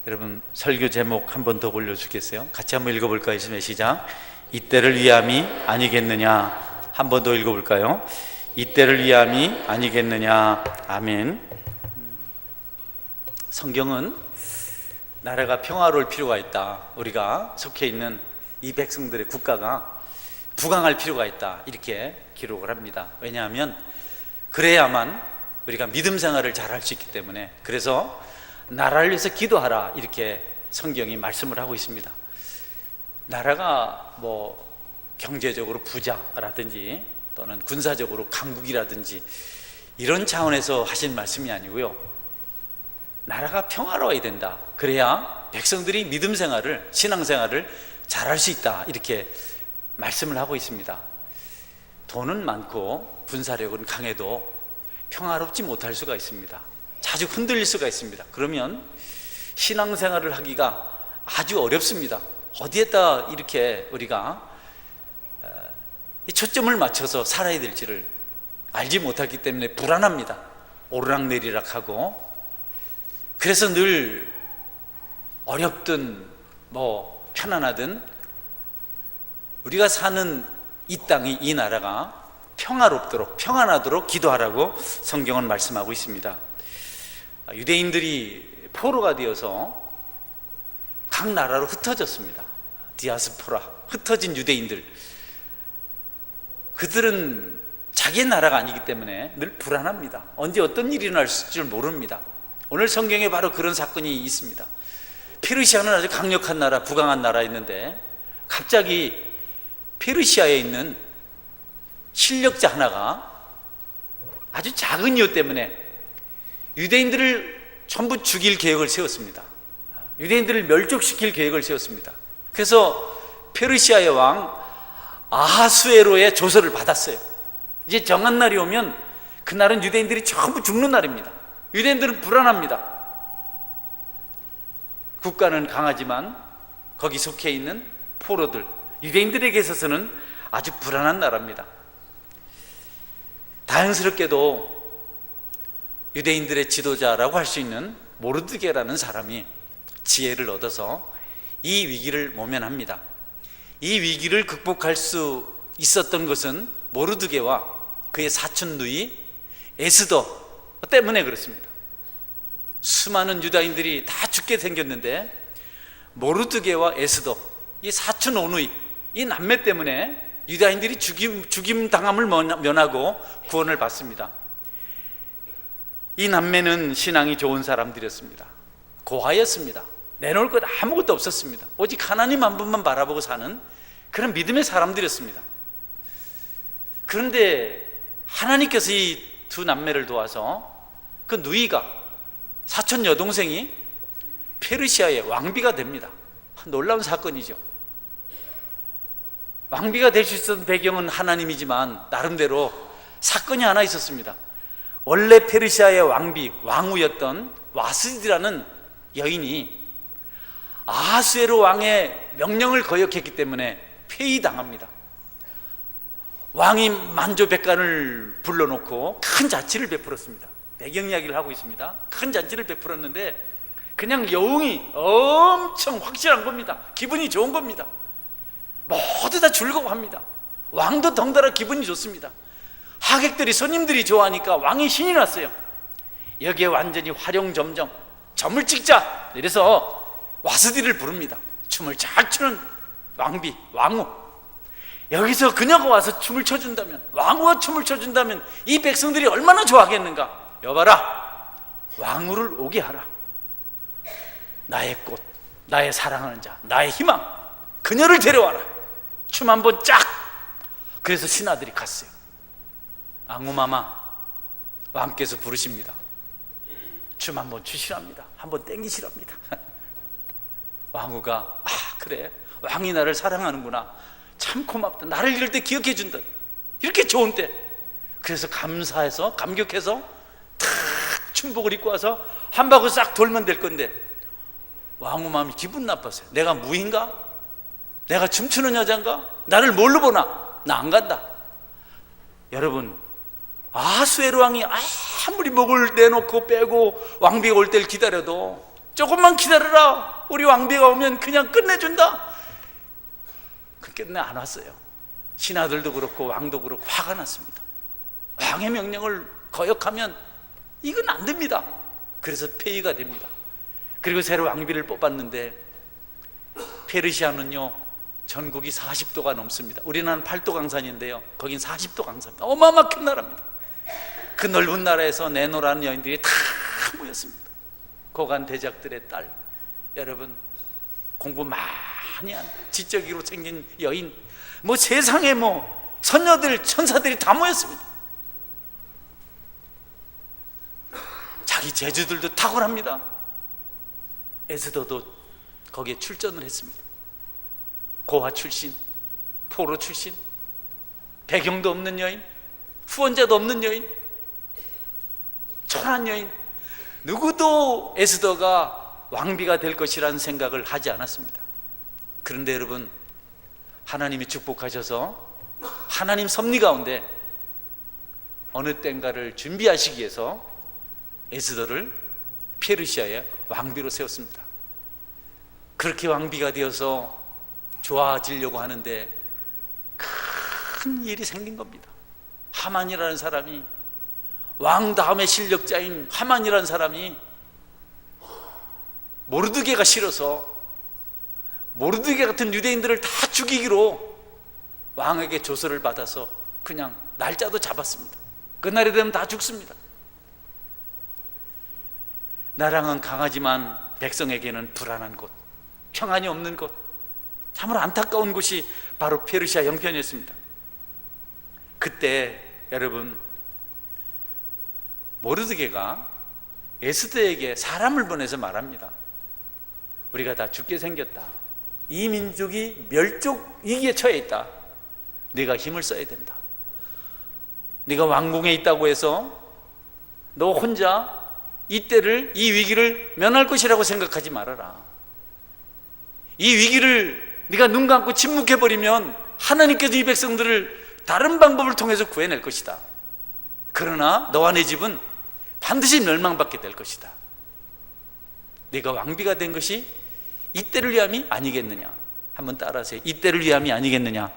여러분 설교 제목 한 번 더 올려주겠어요? 같이 한번 읽어볼까요? 있으면 시작. 이때를 위함이 아니겠느냐. 한 번 더 읽어볼까요? 이때를 위함이 아니겠느냐. 아멘. 성경은 나라가 평화로울 필요가 있다, 우리가 속해 있는 이 백성들의 국가가 부강할 필요가 있다, 이렇게 기록을 합니다. 왜냐하면 그래야만 우리가 믿음 생활을 잘 할 수 있기 때문에. 그래서 나라를 위해서 기도하라, 이렇게 성경이 말씀을 하고 있습니다. 나라가 경제적으로 부자라든지 또는 군사적으로 강국이라든지 이런 차원에서 하신 말씀이 아니고요, 나라가 평화로워야 된다. 그래야 백성들이 믿음 생활을, 신앙 생활을 잘 할 수 있다, 이렇게 말씀을 하고 있습니다. 돈은 많고 군사력은 강해도 평화롭지 못할 수가 있습니다. 자주 흔들릴 수가 있습니다. 그러면 신앙생활을 하기가 아주 어렵습니다. 어디에다 이렇게 우리가 초점을 맞춰서 살아야 될지를 알지 못하기 때문에 불안합니다. 오르락내리락하고. 그래서 늘 어렵든 편안하든 우리가 사는 이 땅이, 이 나라가 평화롭도록, 평안하도록 기도하라고 성경은 말씀하고 있습니다. 유대인들이 포로가 되어서 각 나라로 흩어졌습니다. 디아스포라, 흩어진 유대인들. 그들은 자기 나라가 아니기 때문에 늘 불안합니다. 언제 어떤 일이 일어날 줄 모릅니다. 오늘 성경에 바로 그런 사건이 있습니다. 페르시아는 아주 강력한 나라, 부강한 나라였는데 갑자기 페르시아에 있는 실력자 하나가 아주 작은 이유 때문에 유대인들을 전부 죽일 계획을 세웠습니다. 유대인들을 멸족시킬 계획을 세웠습니다. 그래서 페르시아의 왕 아하수에로의 조서를 받았어요. 이제 정한 날이 오면 그날은 유대인들이 전부 죽는 날입니다. 유대인들은 불안합니다. 국가는 강하지만 거기 속해 있는 포로들, 유대인들에게 있어서는 아주 불안한 나라입니다. 다행스럽게도 유대인들의 지도자라고 할 수 있는 모르드게라는 사람이 지혜를 얻어서 이 위기를 모면합니다. 이 위기를 극복할 수 있었던 것은 모르드게와 그의 사촌 누이 에스더 때문에 그렇습니다. 수많은 유다인들이 다 죽게 생겼는데 모르드게와 에스더, 이 사촌 오누이, 이 남매 때문에 유다인들이 죽임 당함을 면하고 구원을 받습니다. 이 남매는 신앙이 좋은 사람들이었습니다. 고아였습니다. 내놓을 것 아무것도 없었습니다. 오직 하나님 한 분만 바라보고 사는 그런 믿음의 사람들이었습니다. 그런데 하나님께서 이 두 남매를 도와서 그 누이가, 사촌 여동생이 페르시아의 왕비가 됩니다. 놀라운 사건이죠. 왕비가 될 수 있었던 배경은 하나님이지만 나름대로 사건이 하나 있었습니다. 원래 페르시아의 왕비, 왕후였던 와스디라는 여인이 아하수에로 왕의 명령을 거역했기 때문에 폐위당합니다. 왕이 만조백관을 불러놓고 큰 잔치를 베풀었습니다. 배경 이야기를 하고 있습니다. 큰 잔치를 베풀었는데 그냥 여웅이 엄청 확실한 겁니다. 기분이 좋은 겁니다. 모두 다 즐거워합니다. 왕도 덩달아 기분이 좋습니다. 하객들이, 손님들이 좋아하니까 왕이 신이 났어요. 여기에 완전히 화룡점정, 점을 찍자, 이래서 와스디를 부릅니다. 춤을 잘 추는 왕비, 왕후. 여기서 그녀가 와서 춤을 춰준다면, 왕후가 춤을 춰준다면 이 백성들이 얼마나 좋아하겠는가. 여봐라, 왕후를 오게 하라. 나의 꽃, 나의 사랑하는 자, 나의 희망, 그녀를 데려와라. 춤 한번 쫙. 그래서 신하들이 갔어요. 왕후마마, 왕께서 부르십니다. 춤 한번 추시랍니다. 한번 땡기시랍니다. 왕후가 그래, 왕이 나를 사랑하는구나, 참 고맙다, 나를 이럴 때 기억해 준다, 이렇게 좋은 때. 그래서 감사해서, 감격해서 탁 춤복을 입고 와서 한 바퀴 싹 돌면 될 건데 왕후 마음이 기분 나빴어요. 내가 무인가? 내가 춤추는 여잔가? 나를 뭘로 보나? 나 안 간다. 여러분, 아하수에로 왕이 아무리 목을 내놓고 빼고 왕비가 올 때를 기다려도 조금만 기다려라. 우리 왕비가 오면 그냥 끝내준다. 그 끝내 안 왔어요. 신하들도 그렇고 왕도 그렇고 화가 났습니다. 왕의 명령을 거역하면 이건 안 됩니다. 그래서 폐위가 됩니다. 그리고 새로 왕비를 뽑았는데, 페르시아는요 전국이 40도가 넘습니다. 우리나라는 8도 강산인데요, 거긴 40도 강산입니다. 어마어마한 큰 나라입니다. 그 넓은 나라에서 내노라는 여인들이 다 모였습니다. 고관 대작들의 딸, 여러분 공부 많이 한 지적으로 생긴 여인, 뭐 세상에 뭐 선녀들 천사들이 다 모였습니다. 자기 재주들도 탁월합니다. 에스더도 거기에 출전을 했습니다. 고아 출신, 포로 출신, 배경도 없는 여인, 후원자도 없는 여인, 천한 여인, 누구도 에스더가 왕비가 될 것이라는 생각을 하지 않았습니다. 그런데 여러분, 하나님이 축복하셔서 하나님 섭리 가운데 어느 때인가를 준비하시기 위해서 에스더를 페르시아의 왕비로 세웠습니다. 그렇게 왕비가 되어서 좋아지려고 하는데 큰 일이 생긴 겁니다. 하만이라는 사람이, 왕 다음의 실력자인 하만이라는 사람이 모르드게가 싫어서 모르드게 같은 유대인들을 다 죽이기로 왕에게 조서를 받아서 그냥 날짜도 잡았습니다. 그날이 되면 다 죽습니다. 나랑은 강하지만 백성에게는 불안한 곳, 평안이 없는 곳, 참으로 안타까운 곳이 바로 페르시아 영편이었습니다. 그때 여러분, 모르드게가 에스더에게 사람을 보내서 말합니다. 우리가 다 죽게 생겼다. 이 민족이 멸족 위기에 처해 있다. 네가 힘을 써야 된다. 네가 왕궁에 있다고 해서 너 혼자 이 위기를 면할 것이라고 생각하지 말아라. 이 위기를 네가 눈 감고 침묵해버리면 하나님께서 이 백성들을 다른 방법을 통해서 구해낼 것이다. 그러나 너와 내 집은 반드시 멸망받게 될 것이다. 네가 왕비가 된 것이 이때를 위함이 아니겠느냐. 한번 따라하세요. 이때를 위함이 아니겠느냐.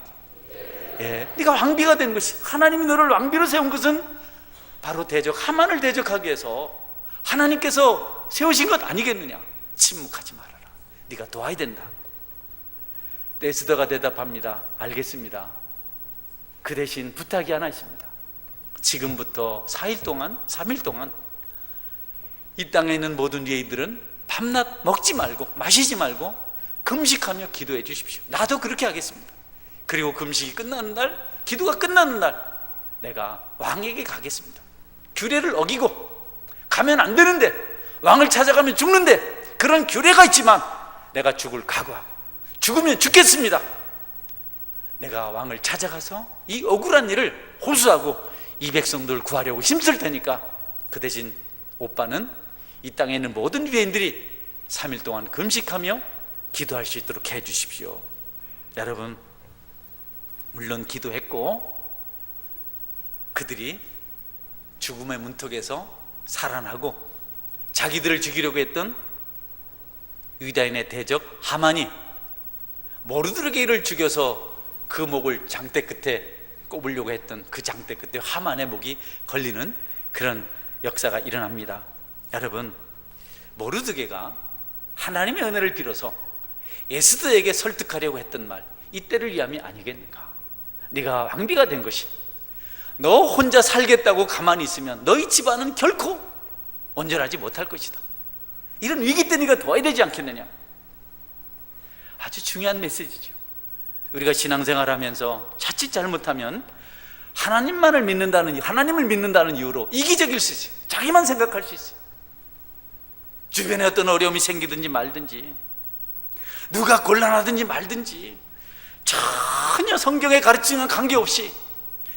예, 네가 왕비가 된 것이, 하나님이 너를 왕비로 세운 것은 바로 하만을 대적하기 위해서 하나님께서 세우신 것 아니겠느냐. 침묵하지 말아라. 네가 도와야 된다. 에스더가 대답합니다. 알겠습니다. 그 대신 부탁이 하나 있습니다. 지금부터 4일 동안, 3일 동안 이 땅에 있는 모든 유대인들은 밤낮 먹지 말고 마시지 말고 금식하며 기도해 주십시오. 나도 그렇게 하겠습니다. 그리고 금식이 끝나는 날, 기도가 끝나는 날 내가 왕에게 가겠습니다. 규례를 어기고 가면 안 되는데, 왕을 찾아가면 죽는데, 그런 규례가 있지만 내가 죽을 각오하고 죽으면 죽겠습니다. 내가 왕을 찾아가서 이 억울한 일을 호소하고 이 백성들을 구하려고 힘쓸 테니까 그 대신 오빠는 이 땅에 있는 모든 유대인들이 3일 동안 금식하며 기도할 수 있도록 해 주십시오. 여러분, 물론 기도했고 그들이 죽음의 문턱에서 살아나고 자기들을 죽이려고 했던 유다인의 대적 하만이 모르드게를 죽여서 그 목을 장대 끝에 꼽으려고 했던 그 장대 끝에 하만의 목이 걸리는 그런 역사가 일어납니다. 여러분, 모르드게가 하나님의 은혜를 빌어서 에스더에게 설득하려고 했던 말, 이때를 위함이 아니겠는가. 네가 왕비가 된 것이, 너 혼자 살겠다고 가만히 있으면 너희 집안은 결코 온전하지 못할 것이다. 이런 위기 때 네가 도와야 되지 않겠느냐. 아주 중요한 메시지죠. 우리가 신앙생활하면서 자칫 잘못하면 하나님을 믿는다는 이유로 이기적일 수 있어요. 자기만 생각할 수 있어요. 주변에 어떤 어려움이 생기든지 말든지, 누가 곤란하든지 말든지, 전혀 성경의 가르침과 관계없이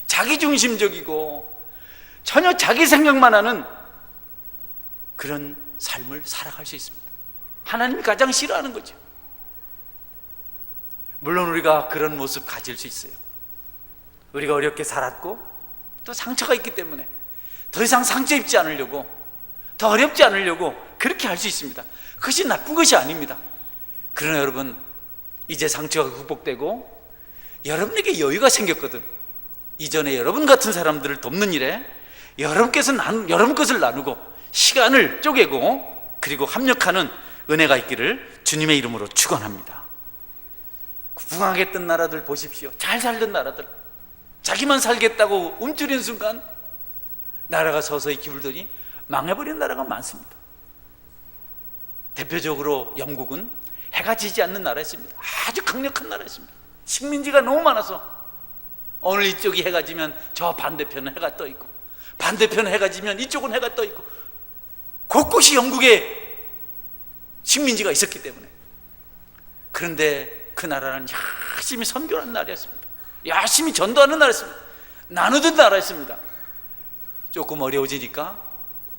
자기중심적이고 전혀 자기 생각만 하는 그런 삶을 살아갈 수 있습니다. 하나님이 가장 싫어하는 거죠. 물론 우리가 그런 모습 가질 수 있어요. 우리가 어렵게 살았고 또 상처가 있기 때문에 더 이상 상처 입지 않으려고, 더 어렵지 않으려고 그렇게 할 수 있습니다. 그것이 나쁜 것이 아닙니다. 그러나 여러분, 이제 상처가 극복되고 여러분에게 여유가 생겼거든. 이전에 여러분 같은 사람들을 돕는 일에 여러분 것을 나누고 시간을 쪼개고 그리고 합력하는 은혜가 있기를 주님의 이름으로 축원합니다. 부강하겠던 나라들 보십시오. 잘 살던 나라들, 자기만 살겠다고 움츠린 순간 나라가 서서히 기울더니 망해버린 나라가 많습니다. 대표적으로 영국은 해가 지지 않는 나라였습니다. 아주 강력한 나라였습니다. 식민지가 너무 많아서 오늘 이쪽이 해가 지면 저 반대편은 해가 떠 있고, 반대편 해가 지면 이쪽은 해가 떠 있고, 곳곳이 영국에 식민지가 있었기 때문에. 그런데 그 나라는 열심히 선교하는 나라였습니다. 열심히 전도하는 나라였습니다. 나누던 나라였습니다. 조금 어려워지니까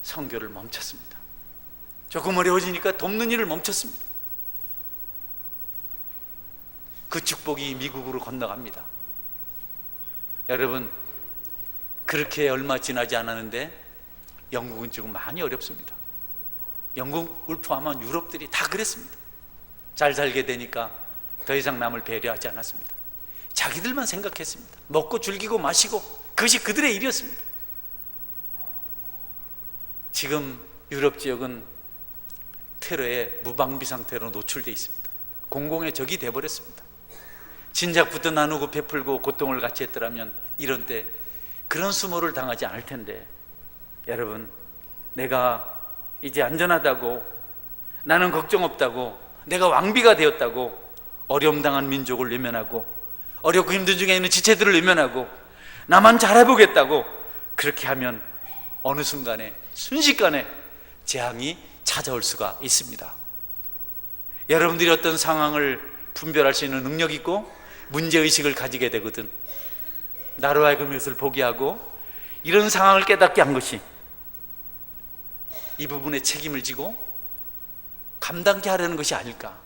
선교를 멈췄습니다. 조금 어려워지니까 돕는 일을 멈췄습니다. 그 축복이 미국으로 건너갑니다. 여러분, 그렇게 얼마 지나지 않았는데 영국은 지금 많이 어렵습니다. 영국을 포함한 유럽들이 다 그랬습니다. 잘 살게 되니까 더 이상 남을 배려하지 않았습니다. 자기들만 생각했습니다. 먹고 즐기고 마시고 그것이 그들의 일이었습니다. 지금 유럽 지역은 테러에 무방비 상태로 노출되어 있습니다. 공공의 적이 되어버렸습니다. 진작부터 나누고 베풀고 고통을 같이 했더라면 이런 때 그런 수모를 당하지 않을 텐데, 여러분, 내가 이제 안전하다고, 나는 걱정 없다고, 내가 왕비가 되었다고 어려움 당한 민족을 외면하고 어렵고 힘든 중에 있는 지체들을 외면하고 나만 잘해보겠다고 그렇게 하면 어느 순간에 순식간에 재앙이 찾아올 수가 있습니다. 여러분들이 어떤 상황을 분별할 수 있는 능력 있고 문제의식을 가지게 되거든. 나로 하여금 이것을 보게 하고 이런 상황을 깨닫게 한 것이 이 부분에 책임을 지고 감당케 하려는 것이 아닐까.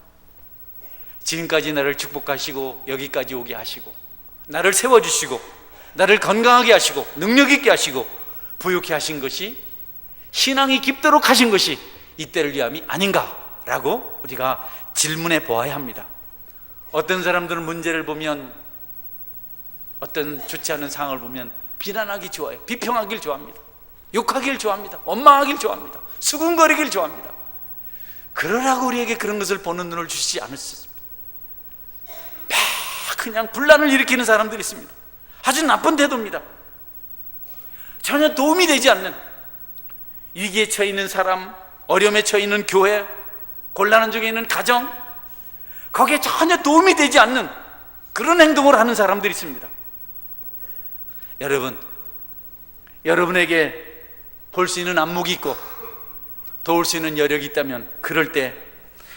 지금까지 나를 축복하시고 여기까지 오게 하시고 나를 세워주시고 나를 건강하게 하시고 능력 있게 하시고 부유케 하신 것이, 신앙이 깊도록 하신 것이 이때를 위함이 아닌가라고 우리가 질문해 보아야 합니다. 어떤 사람들은 문제를 보면, 어떤 좋지 않은 상황을 보면 비난하기 좋아해요. 비평하기를 좋아합니다. 욕하기를 좋아합니다. 원망하기를 좋아합니다. 수군거리기를 좋아합니다. 그러라고 우리에게 그런 것을 보는 눈을 주시지 않으셨습니다. 그냥 분란을 일으키는 사람들이 있습니다. 아주 나쁜 태도입니다. 전혀 도움이 되지 않는, 위기에 처해 있는 사람, 어려움에 처해 있는 교회, 곤란한 중에 있는 가정, 거기에 전혀 도움이 되지 않는 그런 행동을 하는 사람들이 있습니다. 여러분, 여러분에게 볼 수 있는 안목이 있고 도울 수 있는 여력이 있다면 그럴 때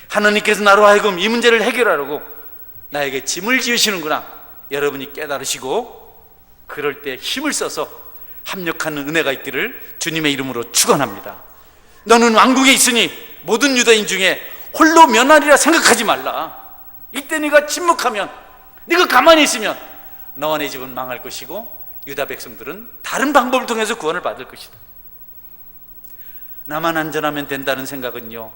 하나님께서 나로 하여금 이 문제를 해결하려고 나에게 짐을 지으시는구나, 여러분이 깨달으시고 그럴 때 힘을 써서 합력하는 은혜가 있기를 주님의 이름으로 축원합니다. 너는 왕국에 있으니 모든 유다인 중에 홀로 면하리라 생각하지 말라. 이때 네가 침묵하면, 네가 가만히 있으면 너와 내 집은 망할 것이고 유다 백성들은 다른 방법을 통해서 구원을 받을 것이다. 나만 안전하면 된다는 생각은요,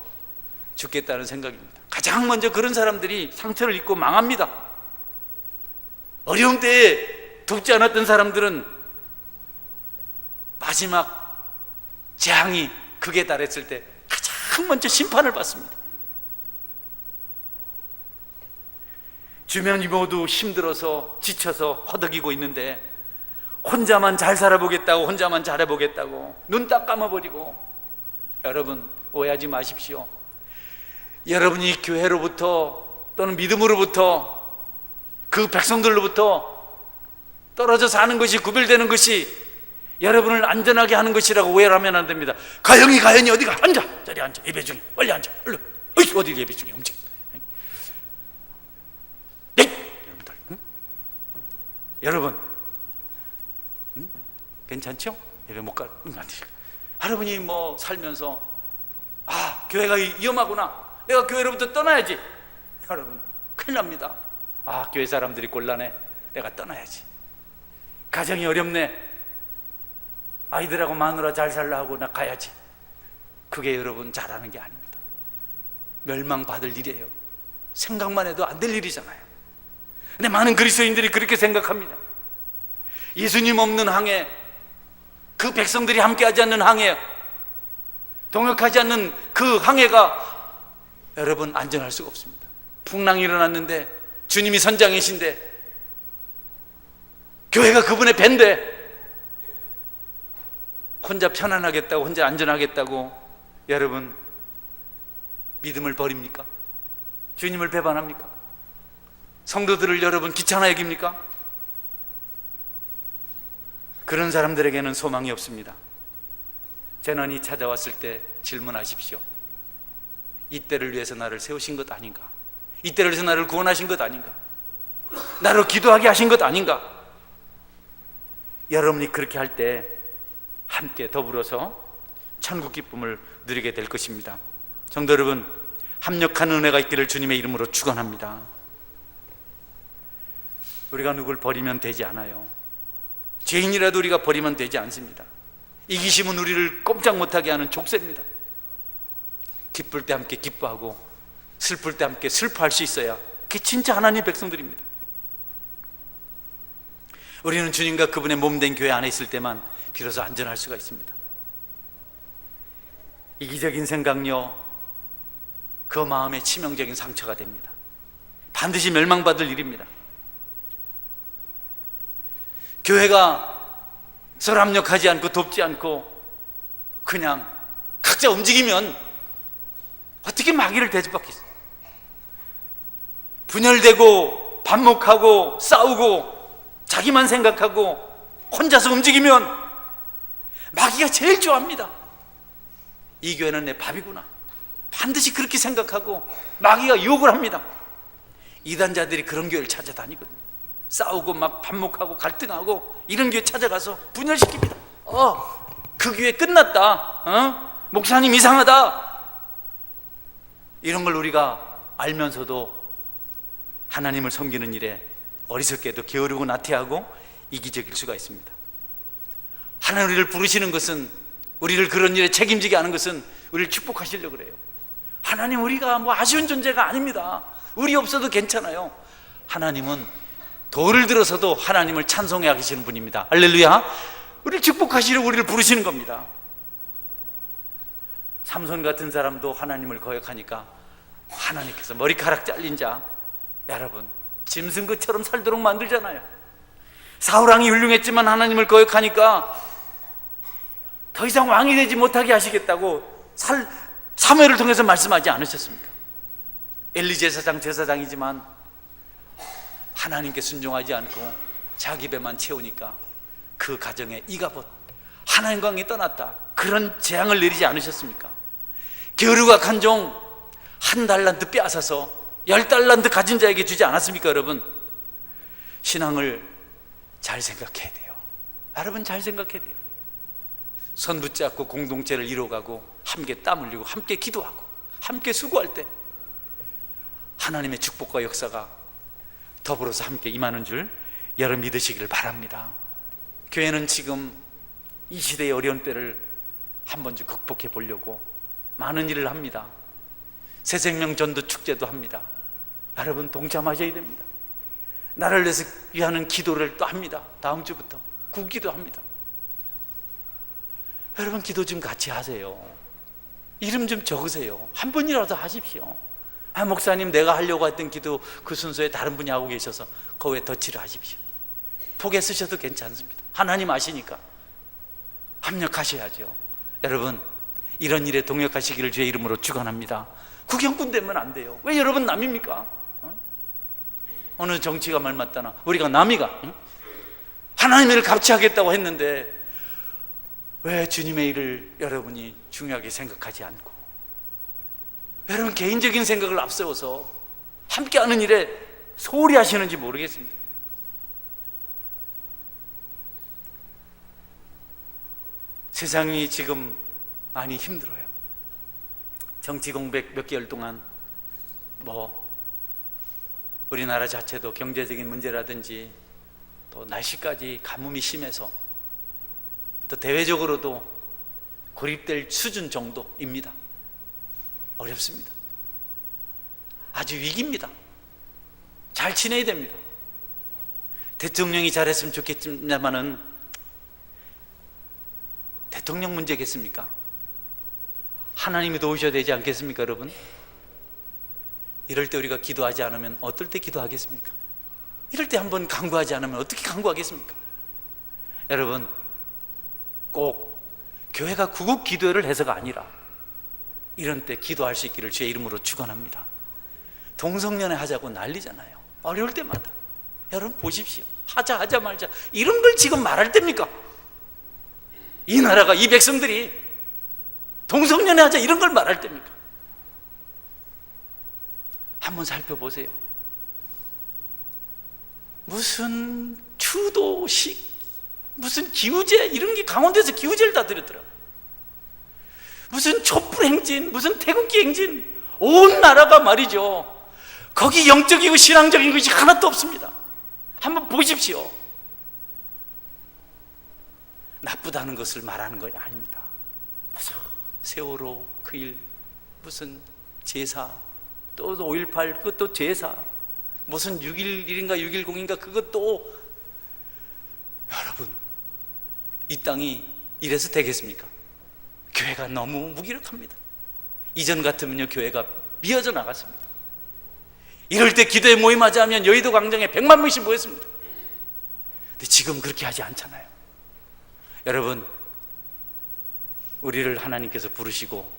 죽겠다는 생각입니다. 가장 먼저 그런 사람들이 상처를 입고 망합니다. 어려운 때에 돕지 않았던 사람들은 마지막 재앙이 극에 달했을 때 가장 먼저 심판을 받습니다. 주변이 모두 힘들어서 지쳐서 허덕이고 있는데 혼자만 잘 살아보겠다고, 혼자만 잘해보겠다고 눈 딱 감아버리고, 여러분 오해하지 마십시오. 여러분이 교회로부터 또는 믿음으로부터 그 백성들로부터 떨어져 사는 것이, 구별되는 것이 여러분을 안전하게 하는 것이라고 오해를 하면 안 됩니다. 가영이 어디가? 앉아, 자리에 앉아, 예배 중에 빨리 앉아, 얼른. 어디 예배 중에 움직여. 여러분들, 응? 여러분, 응? 괜찮죠? 예배 못 가, 안 되시고. 여러분이 뭐 살면서 교회가 위험하구나, 내가 교회로부터 떠나야지. 여러분 큰일 납니다. 교회 사람들이 곤란해, 내가 떠나야지. 가정이 어렵네, 아이들하고 마누라 잘 살라 하고 나 가야지. 그게 여러분 잘하는 게 아닙니다. 멸망받을 일이에요. 생각만 해도 안 될 일이잖아요. 근데 많은 그리스도인들이 그렇게 생각합니다. 예수님 없는 항해, 그 백성들이 함께하지 않는 항해, 동역하지 않는 그 항해가 여러분 안전할 수가 없습니다. 풍랑이 일어났는데 주님이 선장이신데 교회가 그분의 배인데 혼자 편안하겠다고, 혼자 안전하겠다고 여러분 믿음을 버립니까? 주님을 배반합니까? 성도들을 여러분 귀찮아 여깁니까? 그런 사람들에게는 소망이 없습니다. 재난이 찾아왔을 때 질문하십시오. 이때를 위해서 나를 세우신 것 아닌가? 이때를 위해서 나를 구원하신 것 아닌가? 나를 기도하게 하신 것 아닌가? 여러분이 그렇게 할 때 함께 더불어서 천국 기쁨을 누리게 될 것입니다. 성도 여러분, 합력한 은혜가 있기를 주님의 이름으로 축원합니다. 우리가 누굴 버리면 되지 않아요. 죄인이라도 우리가 버리면 되지 않습니다. 이기심은 우리를 꼼짝 못하게 하는 족쇄입니다. 기쁠 때 함께 기뻐하고 슬플 때 함께 슬퍼할 수 있어야 그게 진짜 하나님의 백성들입니다. 우리는 주님과 그분의 몸된 교회 안에 있을 때만 비로소 안전할 수가 있습니다. 이기적인 생각요, 그 마음에 치명적인 상처가 됩니다. 반드시 멸망받을 일입니다. 교회가 서로 합력하지 않고 돕지 않고 그냥 각자 움직이면 어떻게 마귀를 대접받겠어요? 분열되고 반목하고 싸우고 자기만 생각하고 혼자서 움직이면 마귀가 제일 좋아합니다. 이 교회는 내 밥이구나, 반드시 그렇게 생각하고 마귀가 유혹을 합니다. 이단자들이 그런 교회를 찾아다니거든요. 싸우고 막 반목하고 갈등하고 이런 교회 찾아가서 분열시킵니다. 그 교회 끝났다, 목사님 이상하다, 이런 걸 우리가 알면서도 하나님을 섬기는 일에 어리석게도 게으르고 나태하고 이기적일 수가 있습니다. 하나님 우리를 부르시는 것은, 우리를 그런 일에 책임지게 하는 것은 우리를 축복하시려고 그래요. 하나님, 우리가 뭐 아쉬운 존재가 아닙니다. 우리 없어도 괜찮아요. 하나님은 돌을 들어서도 하나님을 찬송해 하시는 분입니다. 할렐루야. 우리를 축복하시려고 우리를 부르시는 겁니다. 삼손 같은 사람도 하나님을 거역하니까 하나님께서 머리카락 잘린 자, 여러분 짐승 것처럼 살도록 만들잖아요. 사울왕이 훌륭했지만 하나님을 거역하니까 더 이상 왕이 되지 못하게 하시겠다고 사무엘을 통해서 말씀하지 않으셨습니까? 엘리 제사장이지만 하나님께 순종하지 않고 자기 배만 채우니까 그 가정에 이가봇, 하나님과 왕이 떠났다, 그런 재앙을 내리지 않으셨습니까? 게으르고 악한 종 한 달란트 빼앗아서 10달란트 가진 자에게 주지 않았습니까? 여러분, 신앙을 잘 생각해야 돼요. 여러분 잘 생각해야 돼요. 손 붙잡고 공동체를 이뤄가고 함께 땀 흘리고 함께 기도하고 함께 수고할 때 하나님의 축복과 역사가 더불어서 함께 임하는 줄 여러분 믿으시기를 바랍니다. 교회는 지금 이 시대의 어려운 때를 한 번 좀 극복해 보려고 많은 일을 합니다. 새생명 전도 축제도 합니다. 여러분 동참하셔야 됩니다. 나를 위해서 위하는 기도를 또 합니다. 다음 주부터 국기도 합니다. 여러분 기도 좀 같이 하세요. 이름 좀 적으세요. 한 분이라도 하십시오. 목사님, 내가 하려고 했던 기도 그 순서에 다른 분이 하고 계셔서 거기에 덧칠을 하십시오. 포개 쓰셔도 괜찮습니다. 하나님 아시니까 합력하셔야죠. 여러분, 이런 일에 동역하시기를 주의 이름으로 축원합니다. 구경꾼 되면 안 돼요. 왜 여러분 남입니까? 어느 정치가 말 맞다나 우리가 남이가 하나님의 일을 같이 하겠다고 했는데 왜 주님의 일을 여러분이 중요하게 생각하지 않고 여러분 개인적인 생각을 앞세워서 함께하는 일에 소홀히 하시는지 모르겠습니다. 세상이 지금 많이 힘들어요. 정치 공백 몇 개월 동안 우리나라 자체도 경제적인 문제라든지 또 날씨까지 가뭄이 심해서 또 대외적으로도 고립될 수준 정도입니다. 어렵습니다. 아주 위기입니다. 잘 지내야 됩니다. 대통령이 잘했으면 좋겠지만은 대통령 문제겠습니까? 하나님이 도우셔야 되지 않겠습니까, 여러분? 이럴 때 우리가 기도하지 않으면 어떨 때 기도하겠습니까? 이럴 때 한번 간구하지 않으면 어떻게 간구하겠습니까? 여러분, 꼭 교회가 구국 기도회를 해서가 아니라 이런 때 기도할 수 있기를 주의 이름으로 축원합니다. 동성연애 하자고 난리잖아요. 어려울 때마다. 여러분 보십시오. 하자 말자 이런 걸 지금 말할 때입니까? 이 나라가, 이 백성들이 동성연애 하자 이런 걸 말할 때입니까? 한번 살펴보세요. 무슨 추도식, 무슨 기우제, 이런 게 강원도에서 기우제를 다 드렸더라고요. 무슨 촛불 행진, 무슨 태극기 행진, 온 나라가 말이죠. 거기 영적이고 신앙적인 것이 하나도 없습니다. 한번 보십시오. 나쁘다는 것을 말하는 것이 아닙니다. 무슨 세월호 그 일, 무슨 제사, 또 5.18 그것도 제사, 무슨 6.11인가 6.10인가 그것도. 여러분, 이 땅이 이래서 되겠습니까? 교회가 너무 무기력합니다. 이전 같으면요 교회가 미어져 나갔습니다. 이럴 때 기도에 모임하자 하면 여의도 광장에 100만 명씩 모였습니다. 근데 지금 그렇게 하지 않잖아요. 여러분, 우리를 하나님께서 부르시고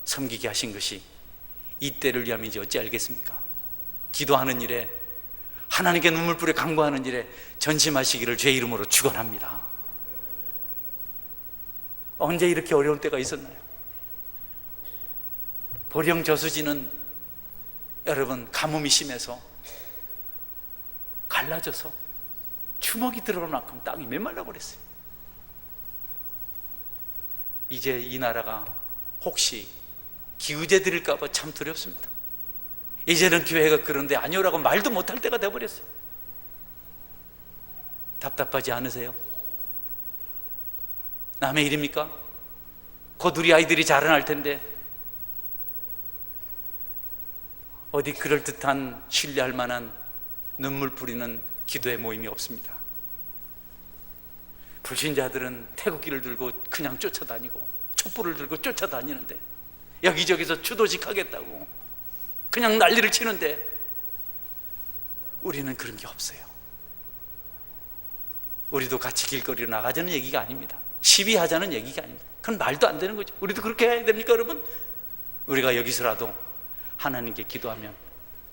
섬기게 하신 것이 이 때를 위함인지 어찌 알겠습니까? 기도하는 일에, 하나님께 눈물 뿌려 간구하는 일에 전심하시기를 주의 이름으로 축원합니다. 언제 이렇게 어려운 때가 있었나요? 보령 저수지는 여러분 가뭄이 심해서 갈라져서 주먹이 들어갈 만큼 땅이 메말라 버렸어요. 이제 이 나라가 혹시 기우제 드릴까 봐 참 두렵습니다. 이제는 교회가 그런데 아니오라고 말도 못할 때가 돼버렸어요. 답답하지 않으세요? 남의 일입니까? 곧 우리 아이들이 자라날 텐데 어디 그럴듯한 신뢰할 만한 눈물 뿌리는 기도의 모임이 없습니다. 불신자들은 태극기를 들고 그냥 쫓아다니고 촛불을 들고 쫓아다니는데, 여기저기서 추도식 하겠다고 그냥 난리를 치는데 우리는 그런 게 없어요. 우리도 같이 길거리로 나가자는 얘기가 아닙니다. 시위하자는 얘기가 아닙니다. 그건 말도 안 되는 거죠. 우리도 그렇게 해야 됩니까, 여러분? 우리가 여기서라도 하나님께 기도하면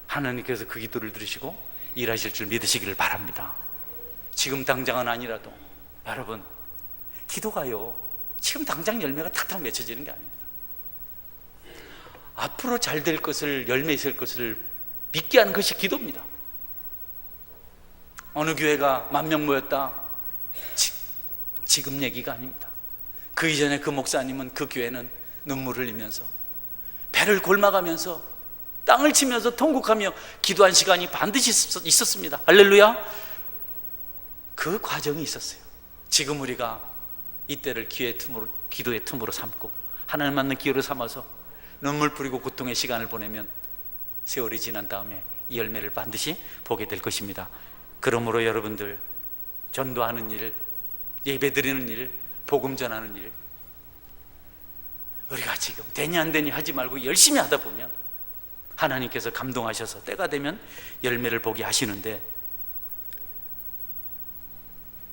하나님께서 그 기도를 들으시고 일하실 줄 믿으시기를 바랍니다. 지금 당장은 아니라도 여러분, 기도가요 지금 당장 열매가 탁탁 맺혀지는 게 아닙니다. 앞으로 잘 될 것을, 열매 있을 것을 믿게 하는 것이 기도입니다. 어느 교회가 10,000명 모였다, 지금 얘기가 아닙니다. 그 이전에 그 목사님은, 그 교회는 눈물을 흘리면서 배를 골마가면서 땅을 치면서 통곡하며 기도한 시간이 반드시 있었습니다. 할렐루야. 그 과정이 있었어요. 지금 우리가 이때를 기도의 틈으로 삼고 하나님 만난 기회로 삼아서 눈물 뿌리고 고통의 시간을 보내면 세월이 지난 다음에 이 열매를 반드시 보게 될 것입니다. 그러므로 여러분들, 전도하는 일, 예배드리는 일, 복음 전하는 일, 우리가 지금 되니 안 되니 하지 말고 열심히 하다 보면 하나님께서 감동하셔서 때가 되면 열매를 보게 하시는데,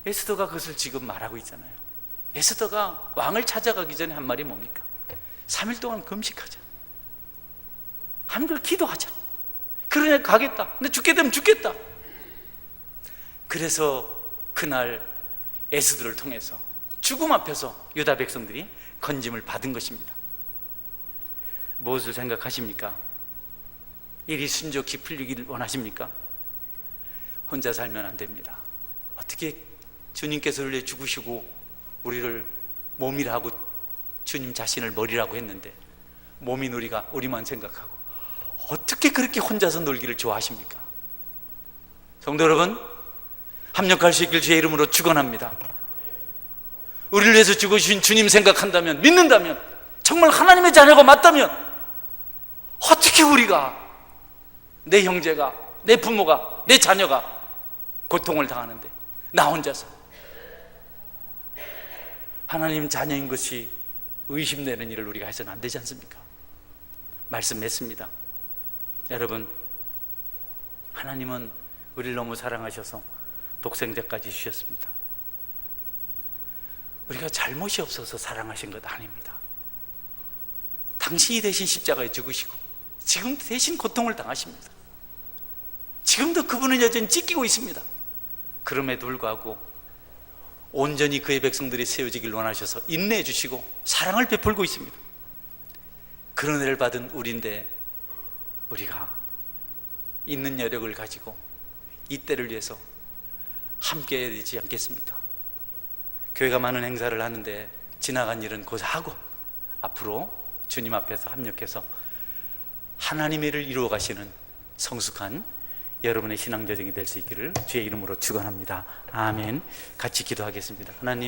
에스더가 그것을 지금 말하고 있잖아요. 에스더가 왕을 찾아가기 전에 한 말이 뭡니까? 3일 동안 금식하자, 한글 기도하자. 그러냐 가겠다. 근데 죽게 되면 죽겠다. 그래서 그날 에스더를 통해서 죽음 앞에서 유다 백성들이 건짐을 받은 것입니다. 무엇을 생각하십니까? 일이 순조롭게 풀리기를 원하십니까? 혼자 살면 안 됩니다. 어떻게 주님께서 우리를 죽으시고 우리를 몸이라고, 주님 자신을 머리라고 했는데 몸인 우리만 생각하고 어떻게 그렇게 혼자서 놀기를 좋아하십니까? 성도 여러분, 합력할 수 있길 주의 이름으로 축원합니다. 우리를 위해서 죽으신 주님 생각한다면, 믿는다면, 정말 하나님의 자녀가 맞다면 어떻게 우리가, 내 형제가, 내 부모가, 내 자녀가 고통을 당하는데 나 혼자서 하나님 자녀인 것이 의심되는 일을 우리가 해서는 안 되지 않습니까? 말씀했습니다. 여러분, 하나님은 우리를 너무 사랑하셔서 독생자까지 주셨습니다. 우리가 잘못이 없어서 사랑하신 것 아닙니다. 당신이 대신 십자가에 죽으시고 지금 대신 고통을 당하십니다. 지금도 그분은 여전히 찢기고 있습니다. 그럼에도 불구하고 온전히 그의 백성들이 세워지길 원하셔서 인내해 주시고 사랑을 베풀고 있습니다. 그런 은혜를 받은 우리인데 우리가 있는 여력을 가지고 이 때를 위해서 함께 해야 되지 않겠습니까? 교회가 많은 행사를 하는데 지나간 일은 고사하고 앞으로 주님 앞에서 합력해서 하나님의 일을 이루어 가시는 성숙한 여러분의 신앙 여정이 될 수 있기를 주의 이름으로 축원합니다. 아멘. 같이 기도하겠습니다. 하나님,